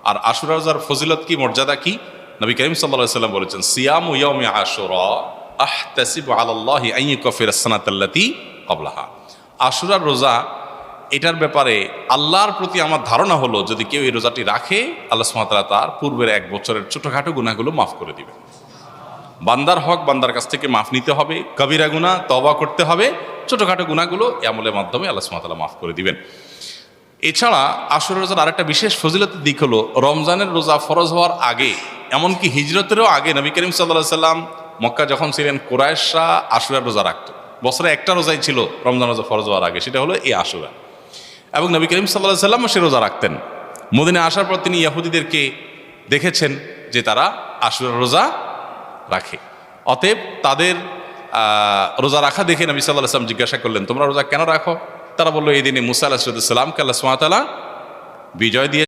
আর আশুরা রোজার ফজিলত কি, মর্যাদা কি? নবী করিম সাল্লাল্লাহু আলাইহি ওয়াসাল্লাম বলেছেন, সিয়ামু ইয়াউমি আশুরা আহতাসিবু আলাল্লাহি আন ইউকাফিরাস সানাতাল্লাতী ক্বাবলাহা। আশুরার রোজা, এটার ব্যাপারে আল্লাহর প্রতি আমার ধারণা হলো, যদি কেউ এই রোজাটি রাখে, আল্লাহ সুবহানাহু ওয়া তাআলা তার পূর্বের এক বছরের ছোটখাটো গুনাহগুলো মাফ করে দিবেন। বান্দার হক বান্দার কাছ থেকে মাফ নিতে হবে, কবিরা গুনাহ তওবা করতে হবে, ছোটখাটো গুনাহগুলো এই আমলের মাধ্যমে আল্লাহ সুবহানাহু ওয়া তাআলা মাফ করে দিবেন। এছাড়া আশুরা রোজার আরেকটা বিশেষ ফজিলতের দিক হলো, রমজানের রোজা ফরজ হওয়ার আগে, এমনকি হিজরতেরও আগে নবী করিম সাল্লাল্লাহু আলাইহি সাল্লাম মক্কা যখন ছিলেন, কুরাইশরা আশুরার রোজা রাখত। বছরে একটা রোজাই ছিল রমজান রোজা ফরজ হওয়ার আগে, সেটা হলো এই আশুরা। এবং নবী করিম সাল্লাল্লাহু আলাইহি সাল্লামও সে রোজা রাখতেন। মদিনায় আসার পর তিনি ইহুদিদেরকে দেখেছেন যে তারা আশুরার রোজা রাখে। অতএব তাদের রোজা রাখা দেখে নবী সাল্লাল্লাহু আলাইহি সাল্লাম জিজ্ঞাসা করলেন, তোমরা রোজা কেন রাখো? তারা বললো, এই দিনে মুসা আলাইহিস সালামকে আল্লাহ সুবহানাহু ওয়া তাআলা বিজয় দিয়ে